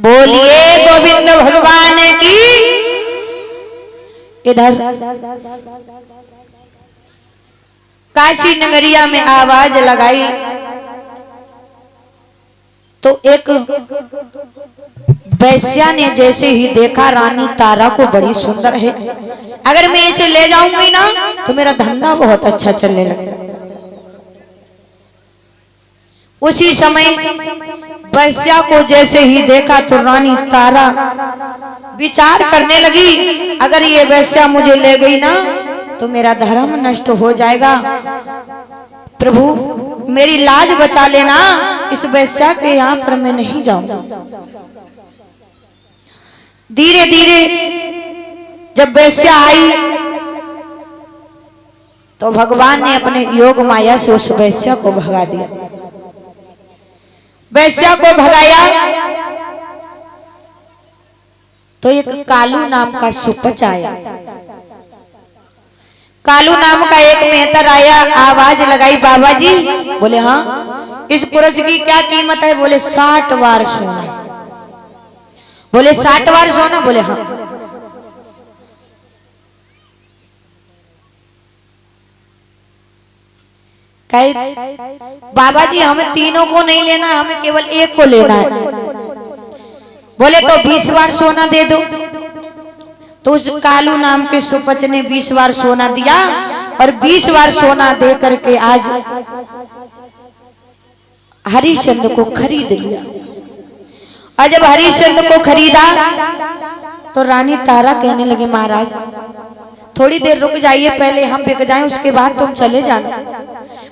बोलिए गोविंद भगवान की। इधर काशी नगरिया में आवाज लगाई तो एक वैश्या ने जैसे ही देखा रानी तारा को बड़ी सुंदर है, अगर मैं इसे ले जाऊंगी ना तो मेरा धंधा बहुत अच्छा चलने लगेगा। उसी समय वैश्या को जैसे ही देखा तो रानी तारा विचार करने लगी, अगर ये वैश्या मुझे ले गई ना तो मेरा धर्म नष्ट हो जाएगा। प्रभु मेरी लाज बचा लेना, इस वैश्या के यहाँ पर मैं नहीं जाऊंगा। धीरे धीरे जब वैश्या आई तो भगवान ने अपने योग माया से उस वैश्या को भगा दिया। वैश्या को भगाया तो एक कालू नाम का सुपच आया। कालू नाम का एक मेहतर आया, आवाज लगाई, बाबा जी। बोले हाँ, इस पुरुष की क्या कीमत है? बोले 60 बार सोना। बोले 60 बार सोना? बोले हाँ। बाबा जी हमें तीनों को नहीं लेना, हमें केवल एक को लेना है। बोले तो 20 बार सोना दे दो। तो उस कालू नाम के सुपच ने 20 बार सोना दिया और 20 बार सोना दे करके आज हरिश्चंद्र को खरीद लिया। और जब हरिश्चंद्र को खरीदा तो रानी तारा कहने लगे, महाराज थोड़ी देर रुक जाइए, पहले हम बिक जाएं, उसके बाद तुम चले जाना।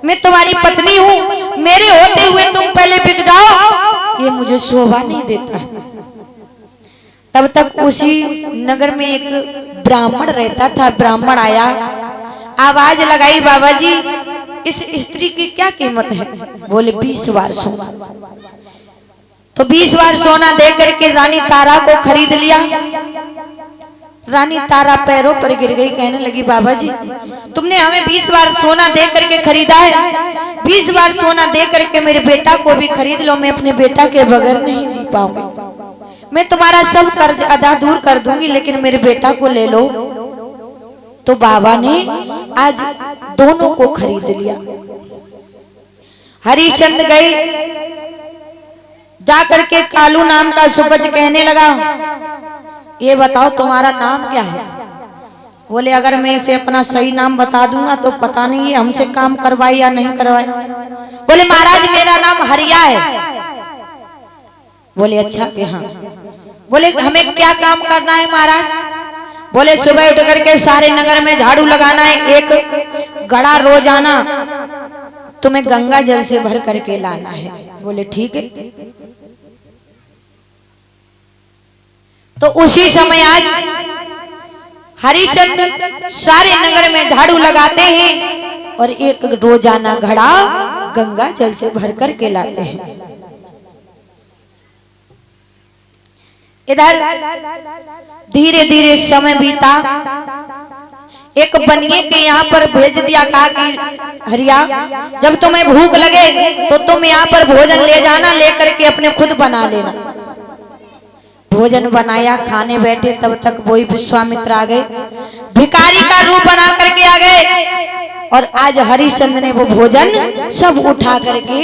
मैं तुम्हारी पत्नी हूँ, मेरे होते हुए तुम पहले बिक जाओ, ये मुझे शोभा नहीं देता है। तब तक उसी नगर में एक ब्राह्मण रहता था। ब्राह्मण आया, आवाज लगाई, बाबा जी इस स्त्री की क्या कीमत है? बोले 20 बार सोना। तो 20 बार सोना दे करके रानी तारा को खरीद लिया। रानी तारा पैरों पर गिर गई, कहने लगी, बाबा जी तुमने हमें 20 बार सोना दे करके खरीदा है, 20 बार सोना दे करके मेरे बेटा को भी खरीद लो, मैं अपने बेटा के बगैर नहीं जी पाऊंगी। मैं तुम्हारा सब कर्ज अदा दूर कर दूंगी, लेकिन मेरे बेटा को ले लो। तो बाबा ने आज दोनों को खरीद लिया। हरिश्चंद्र गए, जाकर के कालू नाम का सुपच कहने लगा, ये बताओ तुम्हारा नाम क्या है? बोले अगर मैं इसे अपना सही नाम बता दूंगा तो पता नहीं ये हमसे काम करवाए या नहीं करवाए। बोले महाराज मेरा नाम हरिया है। बोले अच्छा कि हाँ। बोले हमें क्या काम करना है महाराज? बोले सुबह उठ करके सारे नगर में झाड़ू लगाना है, एक घड़ा रोजाना तुम्हें गंगा जल से भर करके लाना है। बोले ठीक है। तो उसी समय आज हरिश्चंद्र सारे नगर में झाड़ू लगाते हैं और एक रोजाना घड़ा गंगा जल से भर करके लाते हैं। इधर धीरे धीरे समय बीता, एक बनिए के यहाँ पर भेज दिया, कहा कि हरिया जब तुम्हें भूख लगे तो तुम यहाँ पर भोजन ले जाना, लेकर के अपने खुद बना लेना। भोजन बनाया, खाने बैठे, तब तक वही विश्वामित्र आ गए, भिखारी का रूप बना करके आ गए। और आज हरिश्चंद्र ने वो भोजन सब उठा करके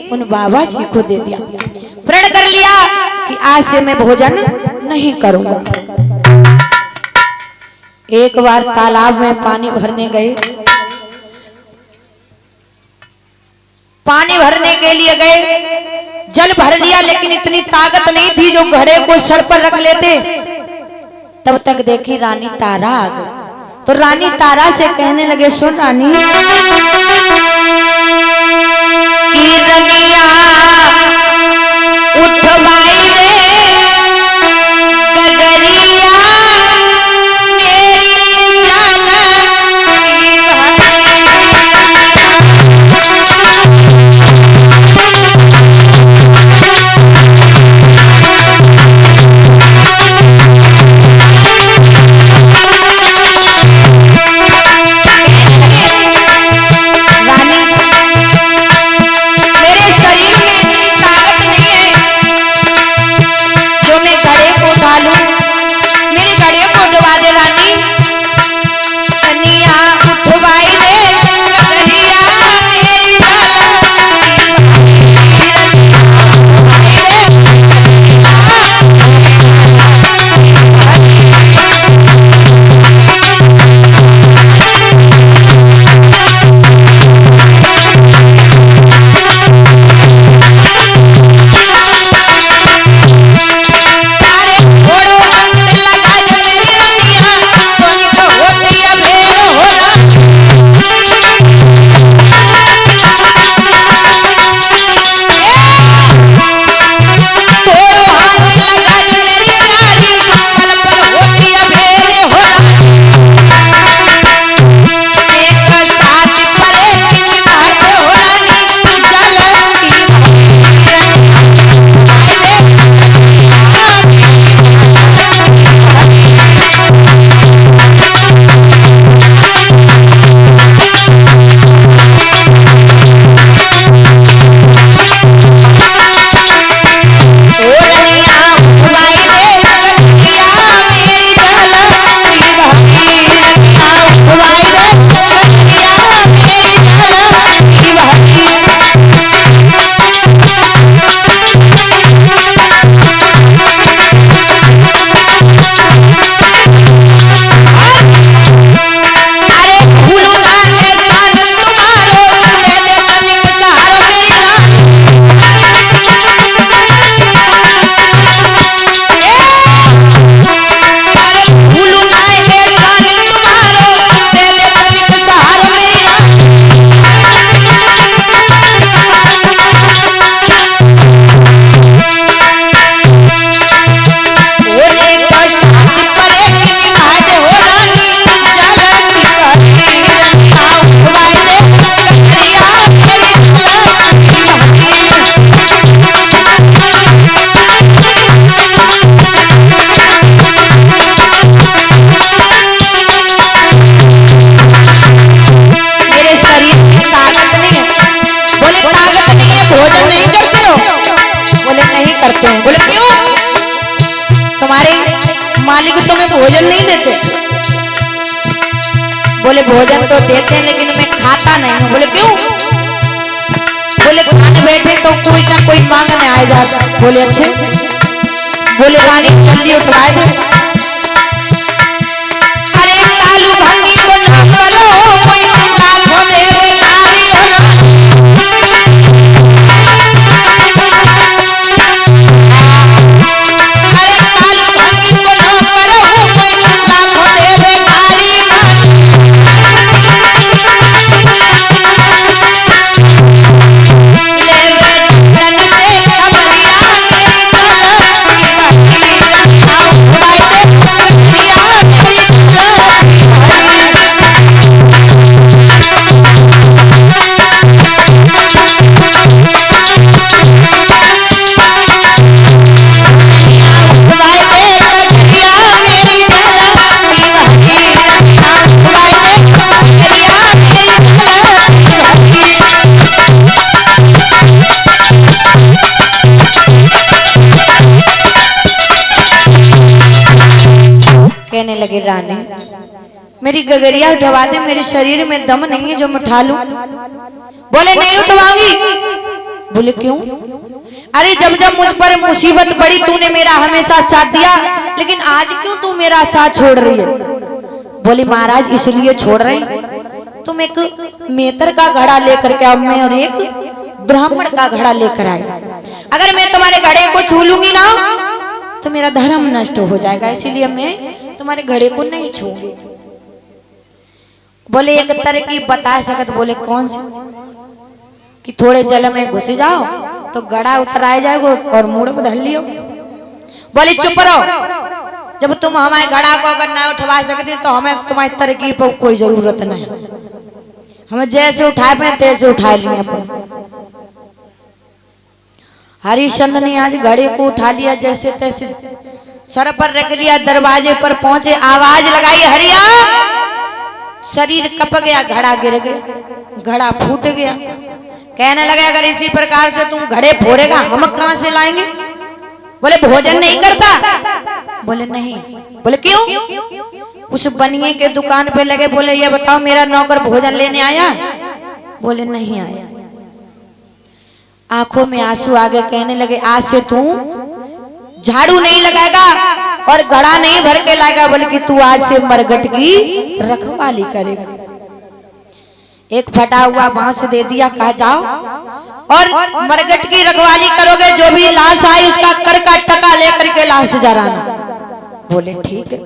उन बाबा जी को दे दिया। प्रण कर लिया कि आज से मैं भोजन नहीं करूंगा। एक बार तालाब में पानी भरने गए, पानी भरने के लिए गए, जल भर लिया, लेकिन इतनी ताकत नहीं थी जो घड़े को सर पर रख लेते। तब तक देखी रानी तारा आ गई। तो रानी तारा से कहने लगे, सुन रानी, की रनिया उठवाई रे गगरिया मेरी रानी मेरे शरीर बोले भोजन तो देते हैं लेकिन मैं खाता नहीं हूँ। बोले क्यों? बोले खाने बैठे तो कोई ना कोई मांगने आ जाता। बोले अच्छे। बोले रानी जल्दी उठवाए दे। अरे कालू भंगी को ना करो कोई लाखों देवे धारी कहने लगे रानी मेरी गगरिया उठवा दे, मेरे शरीर में दम नहीं है जो मैं उठा लूं। बोले नहीं उठवाऊंगी। बोले क्यों? अरे जब जब मुझ पर मुसीबत पड़ी तूने मेरा हमेशा साथ दिया, लेकिन आज क्यों तू मेरा साथ छोड़ रही है? बोली महाराज इसलिए छोड़ रही, तुम एक मेतर का घड़ा लेकर के आओ, मैं और एक ब्राह्मण का घड़ा लेकर आए। अगर मैं तुम्हारे घड़े को छू लूंगी ना तो मेरा धर्म नष्ट हो जाएगा, इसीलिए मैं तुम्हारे घड़े को नहीं छूंगी। बोले एक तरकीब बता सकत। बोले कौन सी? कि थोड़े जल में घुस जाओ तो गड़ा उतराया जाएगा और मुड़ बदल लियो। बोले चुप रहो, जब तुम हमारे गड़ा को अगर ना उठवा सकती तो हमें तुम्हारी तरकीब पर कोई जरूरत नहीं, हमें जैसे उठाए पे तैसे उठा लिए अपन। हरिश्चंद्र ने आज घड़े को उठा लिया, जैसे तैसे सर पर रख लिया, दरवाजे पर पहुंचे, आवाज लगाई हरिया। शरीर कप गया, घड़ा गिर गया, घड़ा फूट गया। कहने लगे अगर इसी प्रकार से तुम घड़े फोड़ेगा हम कहां से लाएंगे? बोले भोजन नहीं करता? बोले नहीं। बोले क्यों? उस बनिए के दुकान पे लगे। बोले ये बताओ मेरा नौकर भोजन लेने आया? बोले नहीं आया। आंखों में आंसू आ गए। कहने लगे आज से तू झाड़ू नहीं लगाएगा और घड़ा नहीं भर के लाएगा, बल्कि तू आज से मरघट की रखवाली करेगा। एक फटा हुआ बांस दे दिया, कहा जाओ और मरघट की रखवाली करोगे, जो भी लाश आई उसका कर का टका लेकर के लाश जराना। बोले ठीक है।